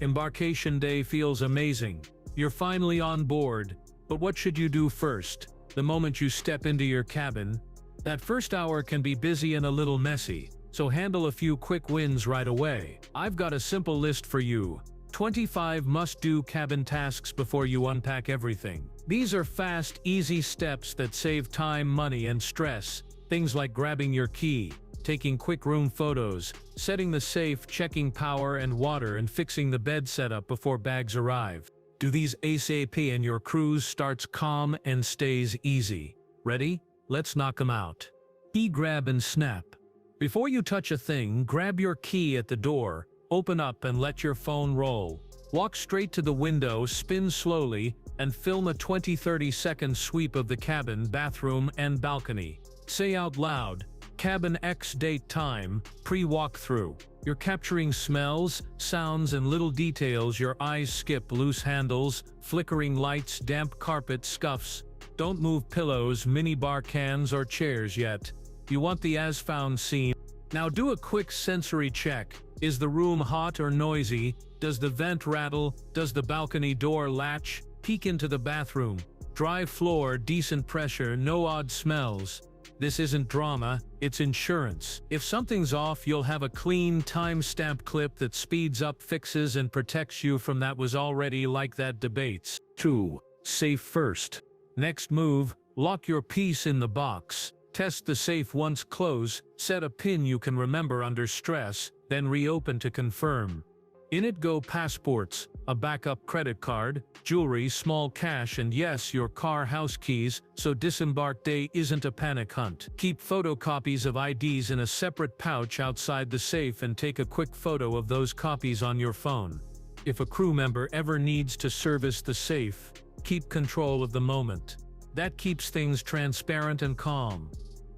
Embarkation day feels amazing. You're finally on board, but what should you do first? The moment you step into your cabin, that first hour can be busy and a little messy, so handle a few quick wins right away. I've got a simple list for you. 25 must-do cabin tasks before you unpack everything. These are fast, easy steps that save time, money, and stress. Things like grabbing your key, taking quick room photos, setting the safe, checking power and water, and fixing the bed setup before bags arrive. Do these ASAP and your cruise starts calm and stays easy. Ready? Let's knock 'em out. Key grab and snap. Before you touch a thing, grab your key at the door, open up and let your phone roll. Walk straight to the window, spin slowly, and film a 20-30 second sweep of the cabin, bathroom, and balcony. Say out loud, "Cabin X date time, pre-walkthrough." You're capturing smells, sounds, and little details your eyes skip: loose handles, flickering lights, damp carpet, scuffs. Don't move pillows, minibar cans, or chairs yet. You want the as-found scene. Now do a quick sensory check. Is the room hot or noisy? Does the vent rattle? Does the balcony door latch? Peek into the bathroom. Dry floor, decent pressure, no odd smells. This isn't drama, it's insurance. If something's off, you'll have a clean, time-stamped clip that speeds up, fixes, and protects you from that was already like that debates. 2. Safe first. Next move, lock your piece in the box. Test the safe once closed, set a pin you can remember under stress, then reopen to confirm. In it go passports, a backup credit card, jewelry, small cash, and yes, your car house keys, so disembark day isn't a panic hunt. Keep photocopies of IDs in a separate pouch outside the safe and take a quick photo of those copies on your phone. If a crew member ever needs to service the safe, keep control of the moment. That keeps things transparent and calm.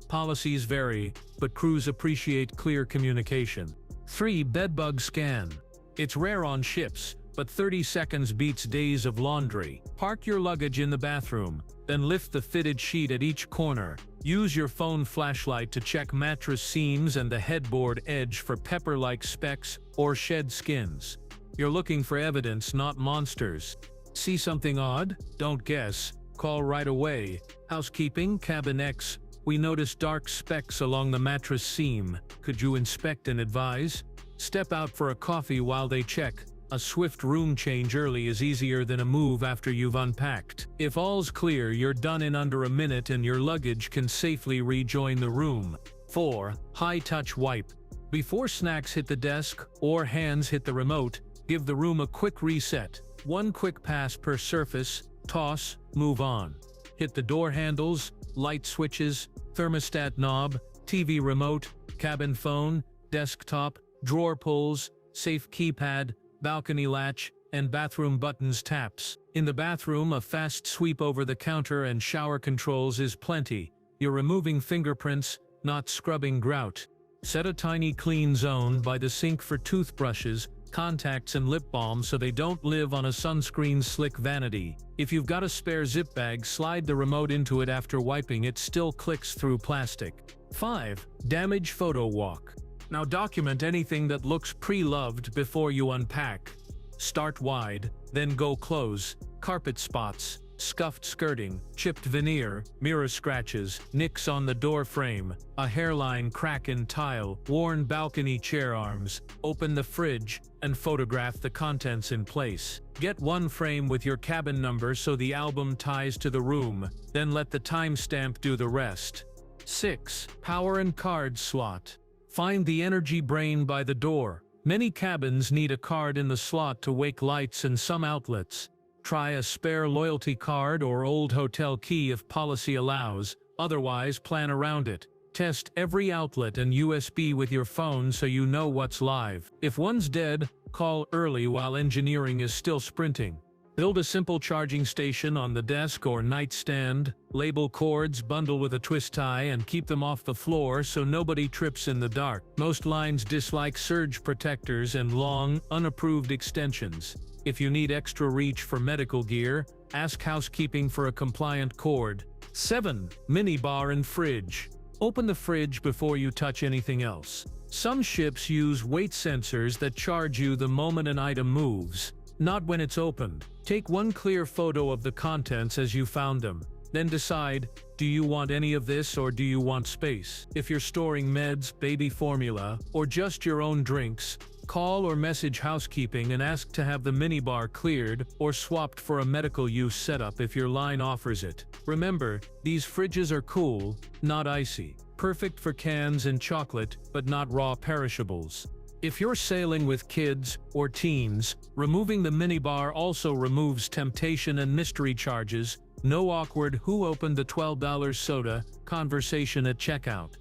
Policies vary, but crews appreciate clear communication. 3. Bedbug scan. It's rare on ships, but 30 seconds beats days of laundry. Park your luggage in the bathroom, then lift the fitted sheet at each corner. Use your phone flashlight to check mattress seams and the headboard edge for pepper-like specks or shed skins. You're looking for evidence, not monsters. See something odd? Don't guess. Call right away. Housekeeping, Cabin X. We noticed dark specks along the mattress seam. Could you inspect and advise? Step out for a coffee while they check. A swift room change early is easier than a move after you've unpacked. If all's clear, you're done in under a minute and your luggage can safely rejoin the room. 4. High-touch wipe. Before snacks hit the desk or hands hit the remote, give the room a quick reset. One quick pass per surface, toss, move on. Hit the door handles, light switches, thermostat knob, TV remote, cabin phone, desktop, drawer pulls, safe keypad, balcony latch, and bathroom buttons taps. In the bathroom, a fast sweep over the counter and shower controls is plenty. You're removing fingerprints, not scrubbing grout. Set a tiny clean zone by the sink for toothbrushes, contacts, and lip balm so they don't live on a sunscreen slick vanity. If you've got a spare zip bag, slide the remote into it after wiping. It still clicks through plastic. 5. Damage photo walk. Now document anything that looks pre-loved before you unpack. Start wide, then go close. Carpet spots, scuffed skirting, chipped veneer, mirror scratches, nicks on the door frame, a hairline crack in tile, worn balcony chair arms. Open the fridge and photograph the contents in place. Get one frame with your cabin number so the album ties to the room, then let the timestamp do the rest. 6. Power and card slot. Find the energy brain by the door. Many cabins need a card in the slot to wake lights and some outlets. Try a spare loyalty card or old hotel key if policy allows, otherwise plan around it. Test every outlet and USB with your phone so you know what's live. If one's dead, call early while engineering is still sprinting. Build a simple charging station on the desk or nightstand, label cords, bundle with a twist tie, and keep them off the floor so nobody trips in the dark. Most lines dislike surge protectors and long, unapproved extensions. If you need extra reach for medical gear, ask housekeeping for a compliant cord. 7. Minibar and fridge. Open the fridge before you touch anything else. Some ships use weight sensors that charge you the moment an item moves, not when it's opened. Take one clear photo of the contents as you found them. Then decide, do you want any of this or do you want space? If you're storing meds, baby formula, or just your own drinks, call or message housekeeping and ask to have the minibar cleared or swapped for a medical use setup if your line offers it. Remember, these fridges are cool, not icy. Perfect for cans and chocolate, but not raw perishables. If you're sailing with kids or teens, removing the minibar also removes temptation and mystery charges. No awkward "who opened the $12 soda" conversation at checkout.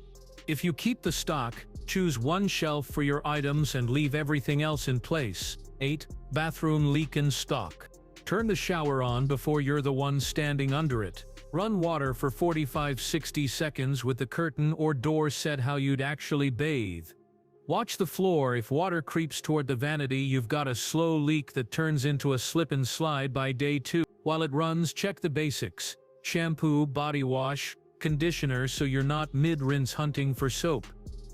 If you keep the stock, choose one shelf for your items and leave everything else in place. 8. Bathroom leak in stock. Turn the shower on before you're the one standing under it. Run water for 45-60 seconds with the curtain or door set how you'd actually bathe. Watch the floor. If water creeps toward the vanity, you've got a slow leak that turns into a slip and slide by day 2. While it runs, check the basics. Shampoo, body wash, conditioner so you're not mid-rinse hunting for soap.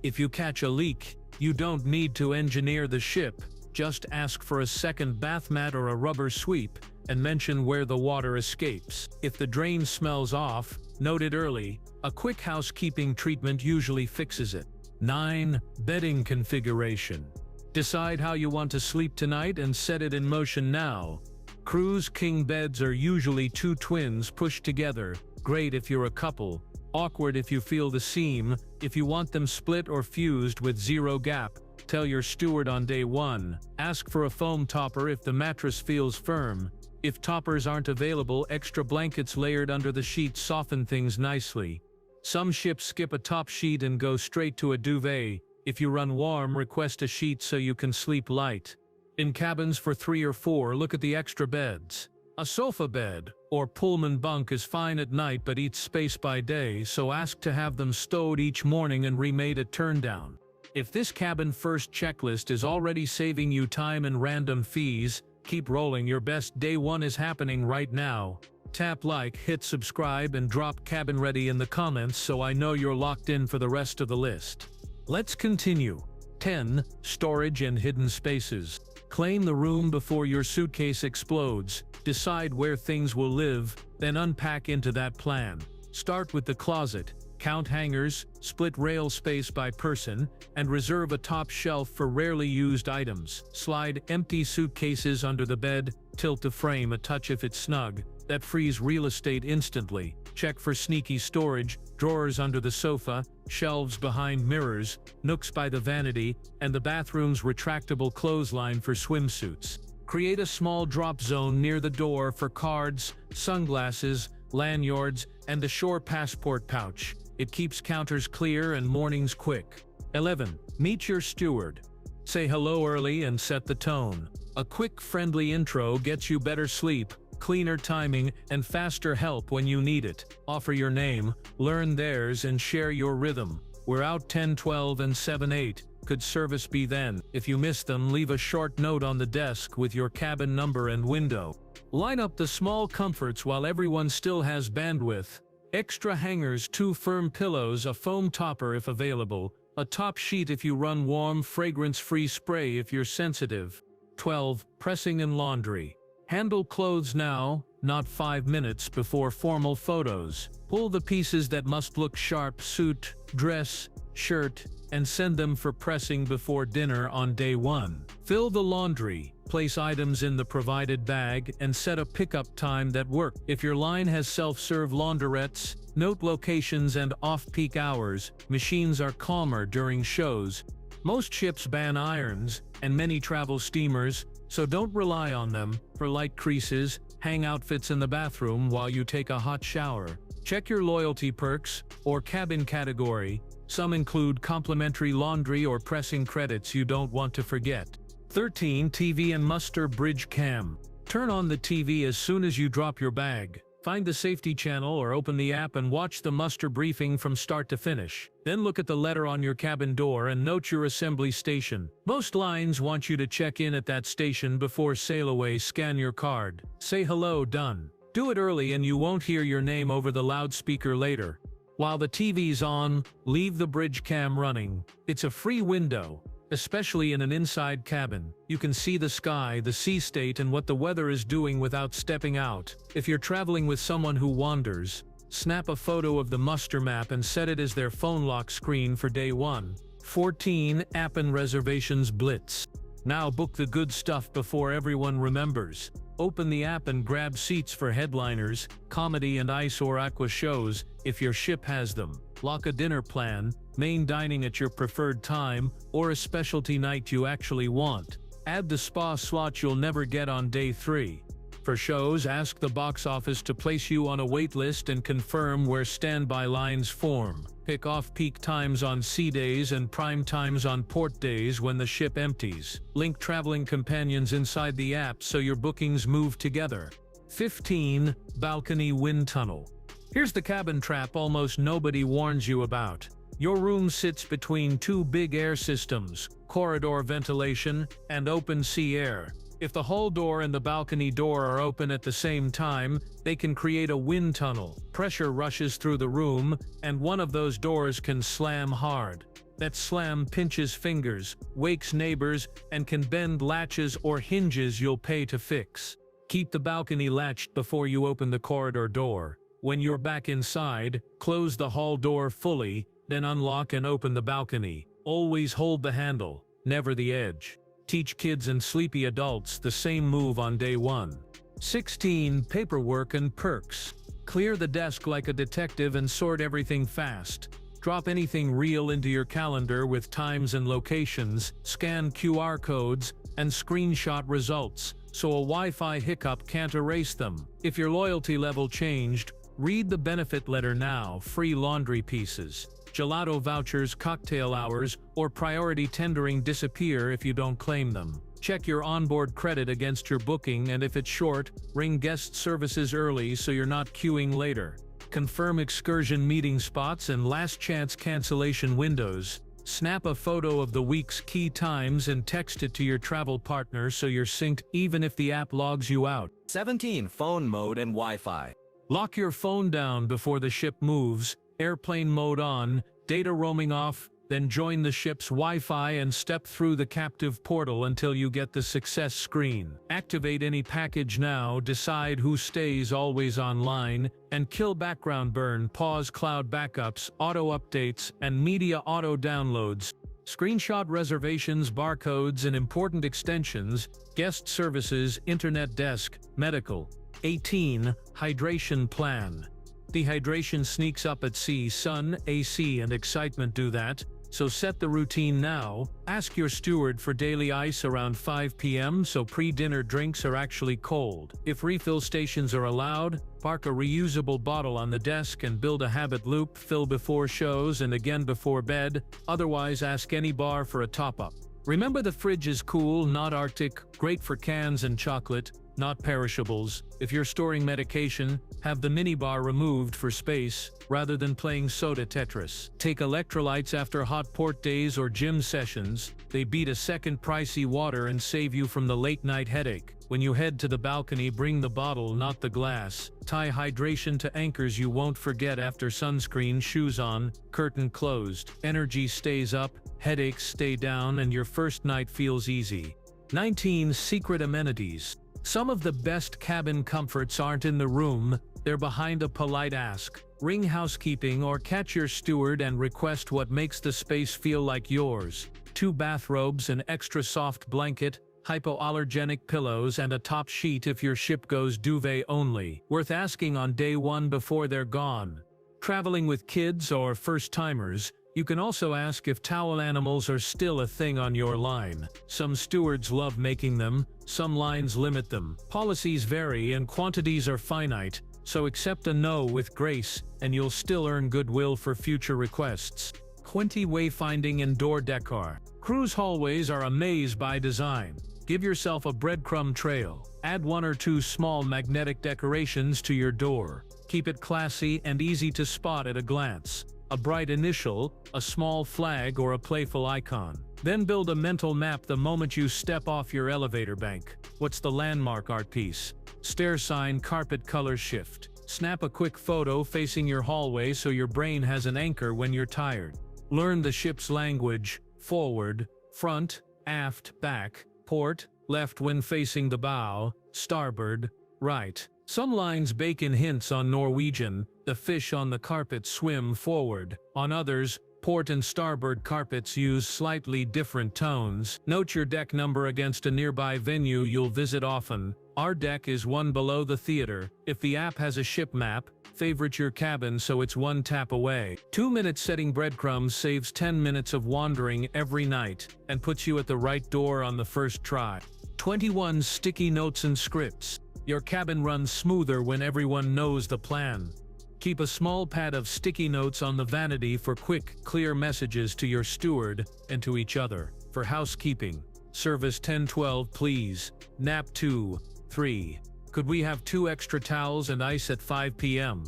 If you catch a leak, you don't need to engineer the ship. Just ask for a second bath mat or a rubber sweep, and mention where the water escapes. If the drain smells off, note it early. A quick housekeeping treatment usually fixes it. 9. Bedding configuration. Decide how you want to sleep tonight and set it in motion now. Cruise king beds are usually 2 twins pushed together. Great if you're a couple. Awkward if you feel the seam. If you want them split or fused with 0 gap, tell your steward on day 1. Ask for a foam topper if the mattress feels firm. If toppers aren't available, extra blankets layered under the sheet soften things nicely. Some ships skip a top sheet and go straight to a duvet. If you run warm, request a sheet so you can sleep light. In cabins for 3 or 4, look at the extra beds. A sofa bed or Pullman bunk is fine at night but eats space by day, so ask to have them stowed each morning and remade at turndown. If this cabin first checklist is already saving you time and random fees, keep rolling. Your best day 1 is happening right now. Tap like, hit subscribe, and drop cabin ready in the comments so I know you're locked in for the rest of the list. Let's continue. 10. Storage and hidden spaces. Claim the room before your suitcase explodes. Decide where things will live, then unpack into that plan. Start with the closet. Count hangers, split rail space by person, and reserve a top shelf for rarely used items. Slide empty suitcases under the bed, tilt the frame a touch if it's snug. That frees real estate instantly. Check for sneaky storage, drawers under the sofa, shelves behind mirrors, nooks by the vanity, and the bathroom's retractable clothesline for swimsuits. Create a small drop zone near the door for cards, sunglasses, lanyards, and a shore passport pouch. It keeps counters clear and mornings quick. 11. Meet your steward. Say hello early and set the tone. A quick, friendly intro gets you better sleep, cleaner timing, and faster help when you need it. Offer your name, learn theirs, and share your rhythm. We're out 10-12 and 7-8. Could service be then? If you miss them, leave a short note on the desk with your cabin number and window. Line up the small comforts while everyone still has bandwidth. Extra hangers, 2 firm pillows, a foam topper if available, a top sheet if you run warm, fragrance-free spray if you're sensitive. 12. Pressing and laundry. Handle clothes now, not 5 minutes before formal photos. Pull the pieces that must look sharp: suit, dress, shirt, and send them for pressing before dinner on day 1. Fill the laundry, place items in the provided bag, and set a pickup time that works. If your line has self-serve laundrettes, note locations and off-peak hours. Machines are calmer during shows. Most ships ban irons, and many travel steamers, so don't rely on them. For light creases, hang outfits in the bathroom while you take a hot shower. Check your loyalty perks, or cabin category. Some include complimentary laundry or pressing credits you don't want to forget. 13. TV and muster bridge cam. Turn on the TV as soon as you drop your bag. Find the safety channel or open the app and watch the muster briefing from start to finish. Then look at the letter on your cabin door and note your assembly station. Most lines want you to check in at that station before sail away. Scan your card. Say hello, done. Do it early and you won't hear your name over the loudspeaker later. While the TV's on, leave the bridge cam running. It's a free window, especially in an inside cabin. You can see the sky, the sea state, and what the weather is doing without stepping out. If you're traveling with someone who wanders, snap a photo of the muster map and set it as their phone lock screen for day 1. 14. App and Reservations Blitz. Now book the good stuff before everyone remembers. Open the app and grab seats for headliners, comedy and ice or aqua shows, if your ship has them. Lock a dinner plan, main dining at your preferred time, or a specialty night you actually want. Add the spa slot you'll never get on day 3. For shows, ask the box office to place you on a wait list and confirm where standby lines form. Pick off-peak times on sea days and prime times on port days when the ship empties. Link traveling companions inside the app so your bookings move together. 15. Balcony Wind Tunnel. Here's the cabin trap almost nobody warns you about. Your room sits between 2 big air systems, corridor ventilation, and open sea air. If the hull door and the balcony door are open at the same time, they can create a wind tunnel. Pressure rushes through the room, and one of those doors can slam hard. That slam pinches fingers, wakes neighbors, and can bend latches or hinges you'll pay to fix. Keep the balcony latched before you open the corridor door. When you're back inside, close the hall door fully, then unlock and open the balcony. Always hold the handle, never the edge. Teach kids and sleepy adults the same move on day 1. 16. Paperwork and perks. Clear the desk like a detective and sort everything fast. Drop anything real into your calendar with times and locations, scan QR codes, and screenshot results, so a Wi-Fi hiccup can't erase them. If your loyalty level changed, read the benefit letter now. Free laundry pieces, gelato vouchers, cocktail hours, or priority tendering disappear if you don't claim them. Check your onboard credit against your booking, and if it's short, ring guest services early so you're not queuing later. Confirm excursion meeting spots and last chance cancellation windows. Snap a photo of the week's key times and text it to your travel partner so you're synced even if the app logs you out. 17. Phone mode and Wi-Fi. Lock your phone down before the ship moves. Airplane mode on, data roaming off, then join the ship's Wi-Fi and step through the captive portal until you get the success screen. Activate any package now, decide who stays always online, and kill background burn, pause cloud backups, auto updates, and media auto downloads. Screenshot reservations, barcodes, and important extensions, guest services, internet desk, medical. 18. Hydration plan. Dehydration sneaks up at sea. Sun, AC, and excitement do that, so set the routine now. Ask your steward for daily ice around 5 p.m. so pre-dinner drinks are actually cold. If refill stations are allowed, park a reusable bottle on the desk and build a habit loop. Fill before shows and again before bed, otherwise ask any bar for a top-up. Remember, the fridge is cool, not Arctic, great for cans and chocolate, not perishables. If you're storing medication, have the minibar removed for space, rather than playing soda Tetris. Take electrolytes after hot port days or gym sessions. They beat a second pricey water and save you from the late-night headache. When you head to the balcony, bring the bottle, not the glass. Tie hydration to anchors you won't forget after sunscreen. Shoes on, curtain closed. Energy stays up, headaches stay down, and your first night feels easy. 19. Secret amenities. Some of the best cabin comforts aren't in the room, they're behind a polite ask. Ring housekeeping or catch your steward and request what makes the space feel like yours. 2 bathrobes, an extra soft blanket, hypoallergenic pillows, and a top sheet if your ship goes duvet only. Worth asking on day 1 before they're gone. Traveling with kids or first-timers, you can also ask if towel animals are still a thing on your line. Some stewards love making them, some lines limit them. Policies vary and quantities are finite, so accept a no with grace, and you'll still earn goodwill for future requests. 20. Wayfinding and door decor. Cruise hallways are a maze by design. Give yourself a breadcrumb trail. Add 1 or 2 small magnetic decorations to your door. Keep it classy and easy to spot at a glance. A bright initial, a small flag, or a playful icon. Then build a mental map the moment you step off your elevator bank. What's the landmark art piece? Stair sign, carpet color shift. Snap a quick photo facing your hallway so your brain has an anchor when you're tired. Learn the ship's language: forward, front, aft, back, port, left when facing the bow, starboard, right. Some lines bake in hints. On Norwegian, the fish on the carpet swim forward. On others, port and starboard carpets use slightly different tones. Note your deck number against a nearby venue you'll visit often. Our deck is one below the theater. If the app has a ship map, favorite your cabin so it's one tap away. 2 minutes setting breadcrumbs saves 10 minutes of wandering every night and puts you at the right door on the first try. 21 Sticky notes and scripts. Your cabin runs smoother when everyone knows the plan. Keep a small pad of sticky notes on the vanity for quick, clear messages to your steward and to each other. For housekeeping, service 1012 please. Nap 2, 3. Could we have 2 extra towels and ice at 5 p.m.?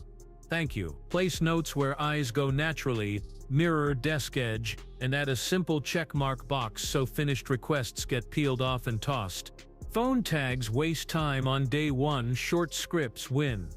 Thank you. Place notes where eyes go naturally, mirror desk edge, and add a simple checkmark box so finished requests get peeled off and tossed. Phone tags waste time on day 1, short scripts win.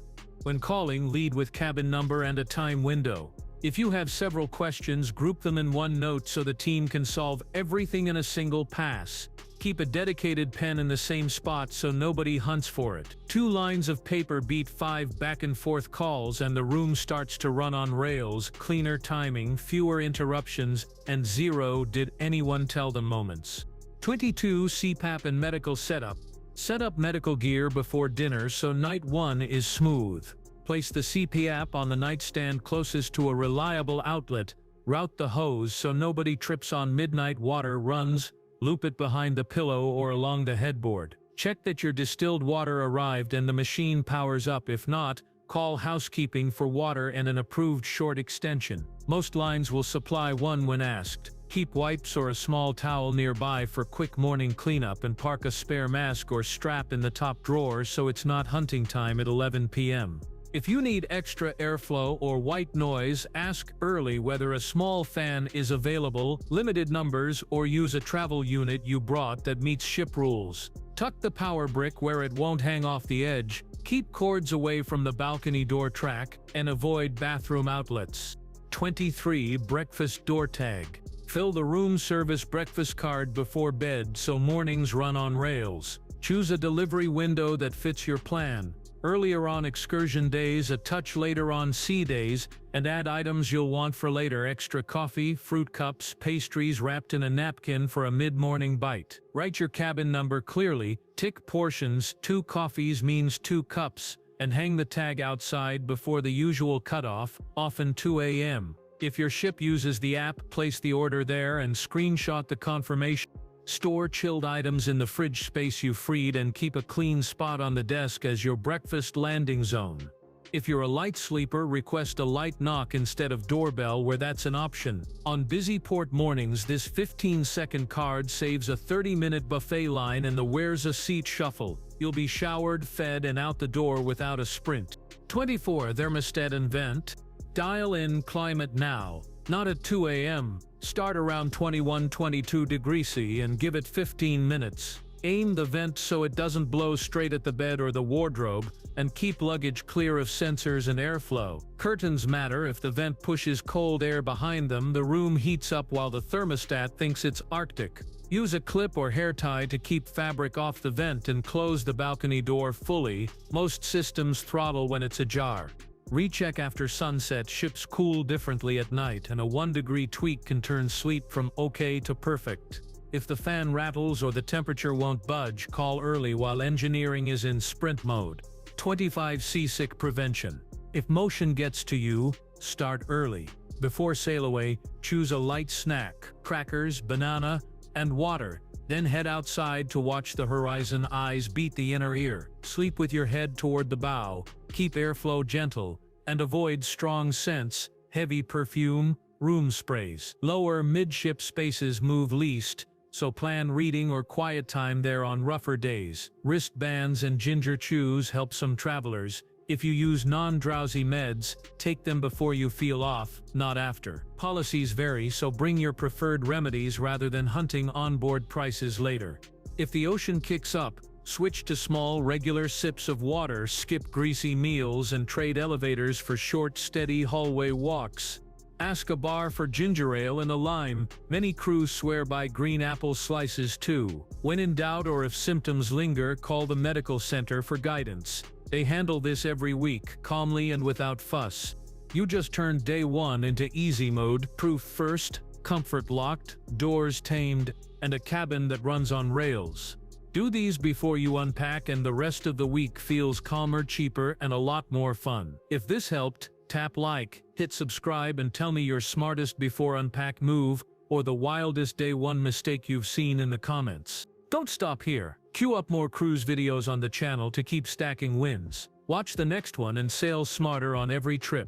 When calling, lead with cabin number and a time window. If you have several questions, group them in one note so the team can solve everything in a single pass. Keep a dedicated pen in the same spot so nobody hunts for it. 2 lines of paper beat 5 back and forth calls and the room starts to run on rails. Cleaner timing, fewer interruptions, and 0 did anyone tell them moments. 22 CPAP and medical setup. Set up medical gear before dinner so night 1 is smooth. Place the CPAP on the nightstand closest to a reliable outlet. Route the hose so nobody trips on midnight water runs. Loop it behind the pillow or along the headboard. Check that your distilled water arrived and the machine powers up. If not, call housekeeping for water and an approved short extension. Most lines will supply one when asked. Keep wipes or a small towel nearby for quick morning cleanup and park a spare mask or strap in the top drawer so it's not hunting time at 11 p.m. If you need extra airflow or white noise, ask early whether a small fan is available, limited numbers, or use a travel unit you brought that meets ship rules. Tuck the power brick where it won't hang off the edge, keep cords away from the balcony door track, and avoid bathroom outlets. 23 Breakfast door tag. Fill the room service breakfast card before bed so mornings run on rails. Choose a delivery window that fits your plan. Earlier on excursion days, a touch later on sea days, and add items you'll want for later: extra coffee, fruit cups, pastries wrapped in a napkin for a mid-morning bite. Write your cabin number clearly, tick portions, 2 coffees means 2 cups, and hang the tag outside before the usual cutoff, often 2 a.m. If your ship uses the app, place the order there and screenshot the confirmation. Store chilled items in the fridge space you freed and keep a clean spot on the desk as your breakfast landing zone. If you're a light sleeper, request a light knock instead of doorbell where that's an option. On busy port mornings, this 15-second card saves a 30-minute buffet line and the where's a seat shuffle. You'll be showered, fed, and out the door without a sprint. 24 Thermostat and vent. Dial in climate now, not at 2 a.m. Start around 21-22 degrees C and give it 15 minutes. Aim the vent so it doesn't blow straight at the bed or the wardrobe, and keep luggage clear of sensors and airflow. Curtains matter. If the vent pushes cold air behind them, the room heats up while the thermostat thinks it's Arctic. Use a clip or hair tie to keep fabric off the vent and close the balcony door fully. Most systems throttle when it's ajar. Recheck after sunset. Ships cool differently at night, and a 1-degree tweak can turn sleep from okay to perfect. If the fan rattles or the temperature won't budge, call early while engineering is in sprint mode. 25 Seasick prevention. If motion gets to you, start early. Before sail away, choose a light snack, crackers, banana, and water. Then head outside to watch the horizon. Eyes beat the inner ear. Sleep with your head toward the bow. Keep airflow gentle, and avoid strong scents, heavy perfume, room sprays. Lower midship spaces move least, so plan reading or quiet time there on rougher days. Wristbands and ginger chews help some travelers. If you use non-drowsy meds, take them before you feel off, not after. Policies vary, so bring your preferred remedies rather than hunting onboard prices later. If the ocean kicks up, Switch to small, regular sips of water, skip greasy meals, and trade elevators for short, steady hallway walks. Ask a bar for ginger ale and a lime. Many crews swear by green apple slices too. When in doubt or if symptoms linger, call the medical center for guidance. They handle this every week, calmly and without fuss. You just turned day 1 into easy mode, proof first, comfort locked, doors tamed, and a cabin that runs on rails. Do these before you unpack and the rest of the week feels calmer, cheaper, and a lot more fun. If this helped, tap like, hit subscribe, and tell me your smartest before unpack move or the wildest day 1 mistake you've seen in the comments. Don't stop here. Queue up more cruise videos on the channel to keep stacking wins. Watch the next one and sail smarter on every trip.